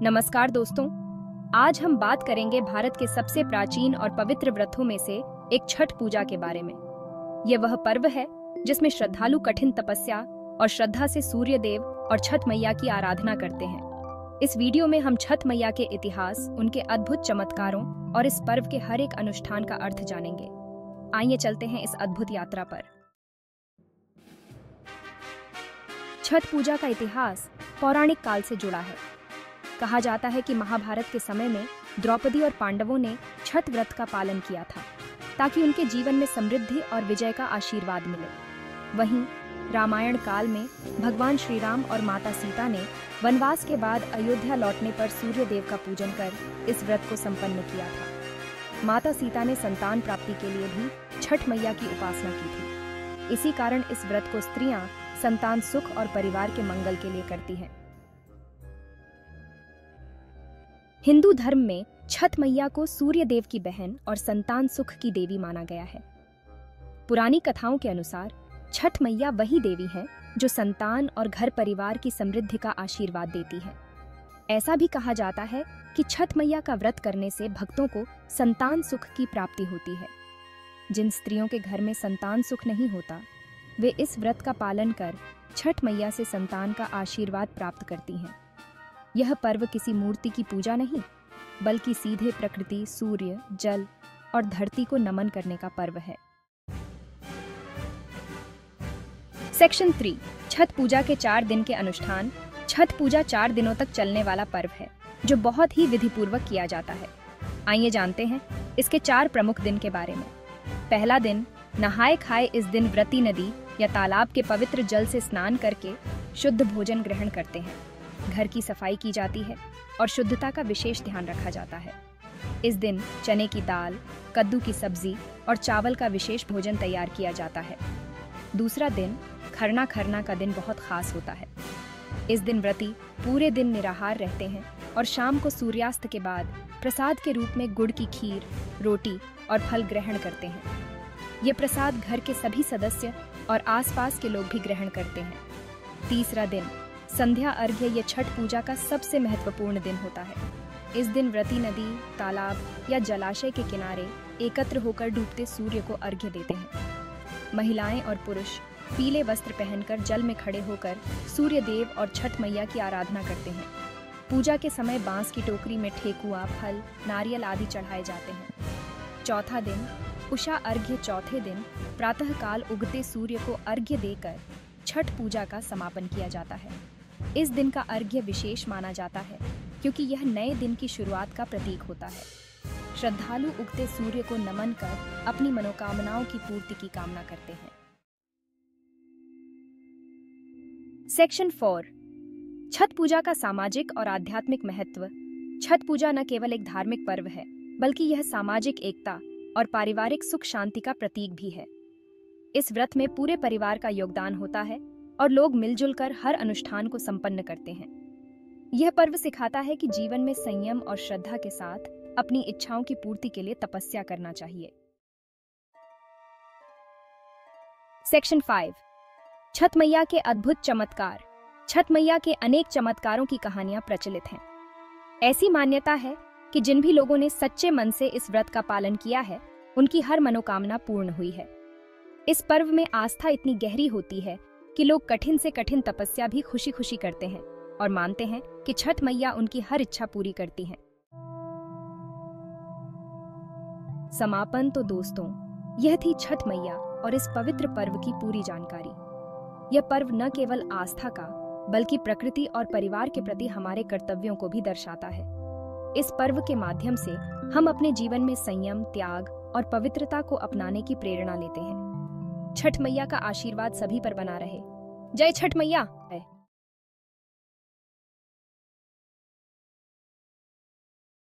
नमस्कार दोस्तों, आज हम बात करेंगे भारत के सबसे प्राचीन और पवित्र व्रतों में से एक छठ पूजा के बारे में। यह वह पर्व है जिसमें श्रद्धालु कठिन तपस्या और श्रद्धा से सूर्य देव और छठ मैया की आराधना करते हैं। इस वीडियो में हम छठ मैया के इतिहास, उनके अद्भुत चमत्कारों और इस पर्व के हर एक अनुष्ठान का अर्थ जानेंगे। आइए चलते हैं इस अद्भुत यात्रा पर। छठ पूजा का इतिहास पौराणिक काल से जुड़ा है। कहा जाता है कि महाभारत के समय में द्रौपदी और पांडवों ने छठ व्रत का पालन किया था ताकि उनके जीवन में समृद्धि और विजय का आशीर्वाद मिले। वहीं रामायण काल में भगवान श्री राम और माता सीता ने वनवास के बाद अयोध्या लौटने पर सूर्य देव का पूजन कर इस व्रत को संपन्न किया था। माता सीता ने संतान प्राप्ति के लिए भी छठ मैया की उपासना की थी। इसी कारण इस व्रत को स्त्रियां संतान सुख और परिवार के मंगल के लिए करती हैं। हिंदू धर्म में छठ मैया को सूर्य देव की बहन और संतान सुख की देवी माना गया है। पुरानी कथाओं के अनुसार छठ मैया वही देवी है जो संतान और घर परिवार की समृद्धि का आशीर्वाद देती है। ऐसा भी कहा जाता है कि छठ मैया का व्रत करने से भक्तों को संतान सुख की प्राप्ति होती है। जिन स्त्रियों के घर में संतान सुख नहीं होता, वे इस व्रत का पालन कर छठ मैया से संतान का आशीर्वाद प्राप्त करती हैं। यह पर्व किसी मूर्ति की पूजा नहीं, बल्कि सीधे प्रकृति, सूर्य, जल और धरती को नमन करने का पर्व है। सेक्शन 3, छठ पूजा के 4 दिन के अनुष्ठान। छठ पूजा 4 दिनों तक चलने वाला पर्व है जो बहुत ही विधिपूर्वक किया जाता है। आइए जानते हैं इसके 4 प्रमुख दिन के बारे में। पहला दिन, नहाए खाए इस दिन व्रती नदी या तालाब के पवित्र जल से स्नान करके शुद्ध भोजन ग्रहण करते हैं। घर की सफाई की जाती है और शुद्धता का विशेष ध्यान रखा जाता है। इस दिन चने की दाल, कद्दू की सब्जी और चावल का विशेष भोजन तैयार किया जाता है। दूसरा दिन, खरना का दिन बहुत खास होता है। इस दिन व्रती पूरे दिन निराहार रहते हैं और शाम को सूर्यास्त के बाद प्रसाद के रूप में गुड़ की खीर, रोटी और फल ग्रहण करते हैं। ये प्रसाद घर के सभी सदस्य और आसपास के लोग भी ग्रहण करते हैं। तीसरा दिन, संध्या अर्घ्य, ये छठ पूजा का सबसे महत्वपूर्ण दिन होता है। इस दिन व्रती नदी, तालाब या जलाशय के किनारे एकत्र होकर डूबते सूर्य को अर्घ्य देते हैं। महिलाएं और पुरुष पीले वस्त्र पहनकर जल में खड़े होकर सूर्य देव और छठ मैया की आराधना करते हैं। पूजा के समय बांस की टोकरी में ठेकुआ, फल, नारियल आदि चढ़ाए जाते हैं। चौथा दिन, उषा अर्घ्य। चौथे दिन प्रातःकाल उगते सूर्य को अर्घ्य देकर छठ पूजा का समापन किया जाता है। इस दिन का अर्घ्य विशेष माना जाता है क्योंकि यह नए दिन की शुरुआत का प्रतीक होता है। श्रद्धालु उगते सूर्य को नमन कर अपनी मनोकामनाओं की पूर्ति की कामना करते हैं। सेक्शन 4, छठ पूजा का सामाजिक और आध्यात्मिक महत्व। छठ पूजा न केवल एक धार्मिक पर्व है, बल्कि यह सामाजिक एकता और पारिवारिक सुख शांति का प्रतीक भी है। इस व्रत में पूरे परिवार का योगदान होता है और लोग मिलजुल कर हर अनुष्ठान को संपन्न करते हैं। यह पर्व सिखाता है कि जीवन में संयम और श्रद्धा के साथ अपनी इच्छाओं की पूर्ति के लिए तपस्या करना चाहिए। सेक्शन 5, छठ मैया के अद्भुत चमत्कार। छठ मैया के अनेक चमत्कारों की कहानियां प्रचलित हैं। ऐसी मान्यता है कि जिन भी लोगों ने सच्चे मन से इस व्रत का पालन किया है, उनकी हर मनोकामना पूर्ण हुई है। इस पर्व में आस्था इतनी गहरी होती है कि लोग कठिन से कठिन तपस्या भी खुशी खुशी करते हैं और मानते हैं कि छठ मैया उनकी हर इच्छा पूरी करती हैं। समापन। तो दोस्तों, यह थी छठ मैया और इस पवित्र पर्व की पूरी जानकारी। यह पर्व न केवल आस्था का, बल्कि प्रकृति और परिवार के प्रति हमारे कर्तव्यों को भी दर्शाता है। इस पर्व के माध्यम से हम अपने जीवन में संयम, त्याग और पवित्रता को अपनाने की प्रेरणा लेते हैं। छठ मैया का आशीर्वाद सभी पर बना रहे। जय छठ मैया।